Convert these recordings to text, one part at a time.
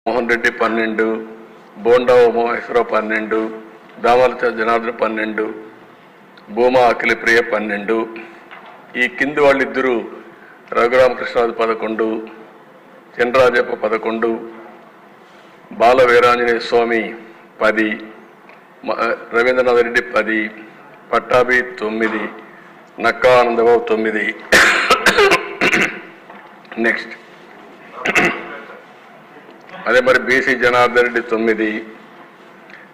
మోహన్ రెడ్డి 12, బోండా ఉమామహేశ్వరరావు 12, దామల జనార్దన్ 12, భూమా అఖిలప్రియ 12, ఈ కింది వాళ్ళిద్దరూ రఘురామకృష్ణరాజు 11, చినరాజప్ప 11, బాల వీరాంజనేయ స్వామి 10, రవీంద్రనాథ్ రెడ్డి 10, పట్టాభి 9, నక్కా ఆనందబాబు 9. నెక్స్ట్ అదే మరి బీసీ జనార్దన్ రెడ్డి 9,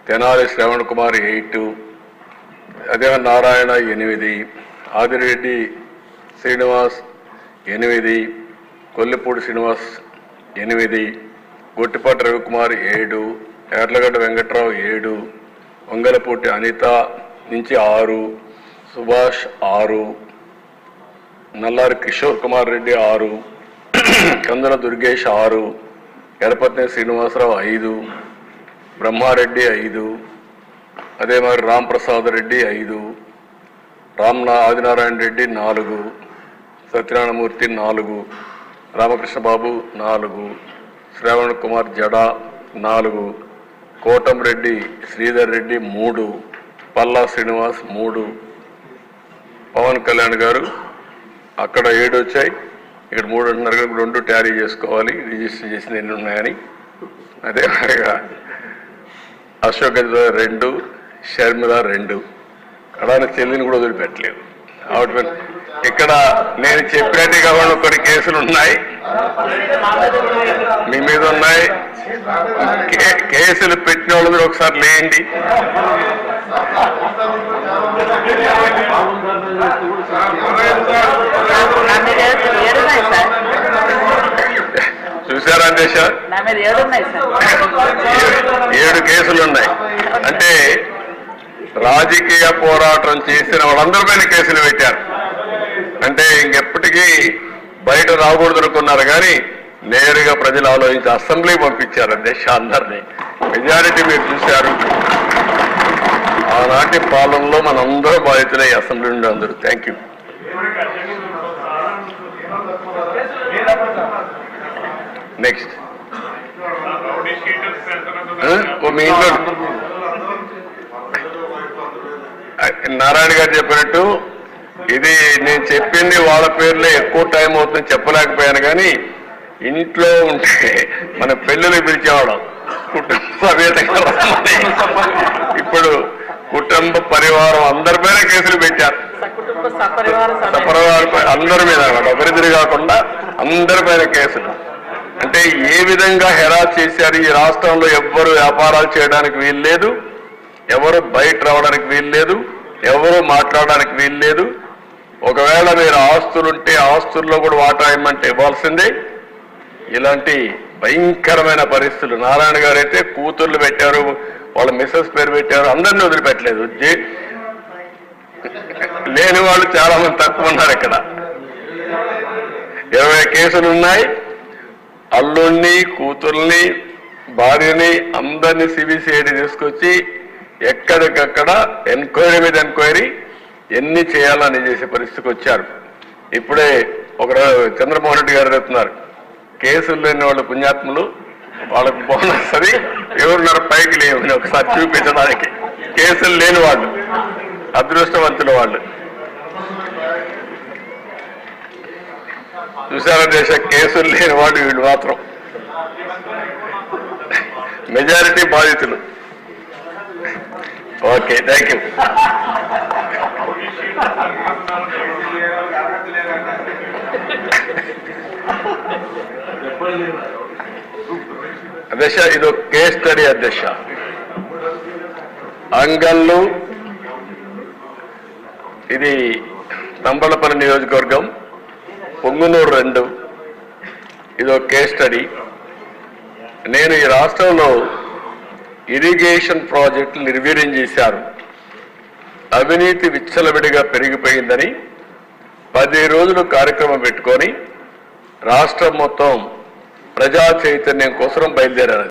తెనాలి శ్రవణ్ కుమార్ 8, అదే నారాయణ 8, ఆదిరెడ్డి శ్రీనివాస్ 8, కొల్లిపూడి శ్రీనివాస్ 8, గొట్టిపాటి రవికుమార్ 7, ఎర్లగడ్డ వెంకట్రావు 7, వంగలపూటి అనిత నుంచి 6, సుభాష్ 6, నల్లారి కిషోర్ కుమార్ రెడ్డి 6, కందన దుర్గేష్ 6, ఎడపత్ని శ్రీనివాసరావు 5, బ్రహ్మారెడ్డి 5, అదే మరి రాంప్రసాద్ రెడ్డి 5, ఆదినారాయణ రెడ్డి 4, సత్యనారాయణమూర్తి 4, రామకృష్ణ బాబు 4, శ్రవణ్ కుమార్ జడా 4, కోటంరెడ్డి శ్రీధర్ రెడ్డి 3, పల్లా శ్రీనివాస్ 3, పవన్ కళ్యాణ్ గారు అక్కడ 7 వచ్చాయి, ఇక్కడ 3 అంటున్నారు కదా, 2 ట్యాలీ చేసుకోవాలి, రిజిస్టర్ చేసిన ఎన్ని ఉన్నాయని. అదే అశోక్ గజరాజ్ 2, షర్మిల 2, కడాని చెల్లిని కూడా వదిలిపెట్టలేదు. ఇక్కడ నేను చెప్పినట్టు కాకుండా కొన్ని కేసులు ఉన్నాయి, మీ మీద ఉన్నాయి. కేసులు పెట్టిన వాళ్ళు మీరు ఒకసారి లేండి. చూసారా దేశ 7 కేసులు ఉన్నాయి. అంటే రాజకీయ పోరాటం చేసిన వాళ్ళందరి పైన కేసులు పెట్టారు. అంటే ఇంకెప్పటికీ బయట రాకూడదు అనుకున్నారు, కానీ నేరుగా ప్రజలు ఆలోచించి అసెంబ్లీ పంపించారు దేశ అందరినీ. మెజారిటీ మీరు చూశారు. ఆనాటి పాలనలో మనందరూ బాధితులే అసెంబ్లీ నుండి అందరూ. Thank you. నెక్స్ట్ మీ ఇంట్లో నారాయణ గారు చెప్పినట్టు ఇది నేను చెప్పింది వాళ్ళ పేర్లే ఎక్కువ టైం అవుతుంది చెప్పలేకపోయాను, కానీ ఇంట్లో ఉంటే మన పెళ్ళిళ్ళు పిలిచేవాళ్ళం కుటుంబ సమేతంగా. ఇప్పుడు కుటుంబ పరివారం అందరిపైన కేసులు పెట్టారు. సపరివారం అందరి మీద ఒకరిద్దరు కాకుండా అందరిపైన కేసులు. అంటే ఏ విధంగా హెరాస్ చేశారు. ఈ రాష్ట్రంలో ఎవ్వరు వ్యాపారాలు చేయడానికి వీల్లేదు, ఎవరు బయట రావడానికి వీల్లేదు, ఎవరు మాట్లాడడానికి వీల్లేదు. ఒకవేళ మీరు ఆస్తులుంటే ఆస్తుల్లో కూడా వాటా ఇమ్మంటే ఇవ్వాల్సిందే. ఇలాంటి భయంకరమైన పరిస్థితులు. నారాయణ గారు అయితే కూతుర్లు పెట్టారు, వాళ్ళ మిస్సెస్ పేరు పెట్టారు, అందరినీ వదిలిపెట్టలేదు. లేని వాళ్ళు చాలా మంది తక్కువ ఉన్నారు. ఇక్కడ 20 కేసులు ఉన్నాయి. అల్లుణ్ణి, కూతుర్ని, భార్యని అందరినీ సిబిసిఐడి తీసుకొచ్చి ఎక్కడికక్కడ ఎంక్వైరీ మీద ఎంక్వైరీ ఎన్ని చేయాలని చేసే పరిస్థితికి వచ్చారు. ఇప్పుడే ఒక చంద్రమోహన్ రెడ్డి గారు చెప్తున్నారు, కేసులు లేని వాళ్ళు పుణ్యాత్ములు, వాళ్ళకి బోనస్ అది ఎవరున్నారు పైకి లేవని ఒకసారి చూపించడానికి. కేసులు లేని వాళ్ళు అదృష్టవంతుల వాళ్ళు. చూసారా దేశ కేసులు లేని వాళ్ళు వీళ్ళు మాత్రం మెజారిటీ బాధితులు. Okay, thank you. అధ్యక్ష, ఇది కేస్ స్టడీ. అధ్యక్ష, అంగళ్ళు, ఇది తంబళపల్లి నియోజకవర్గం, పొంగునూరు 2, ఇది ఒక కేస్ స్టడీ. నేను ఈ రాష్ట్రంలో ఇరిగేషన్ ప్రాజెక్టులు నిర్వీర్యం చేశారు, అవినీతి విచ్చలవిడిగా పెరిగిపోయిందని 10 రోజులు కార్యక్రమం పెట్టుకొని రాష్ట్రం మొత్తం ప్రజా చైతన్యం కోసం బయలుదేరారు.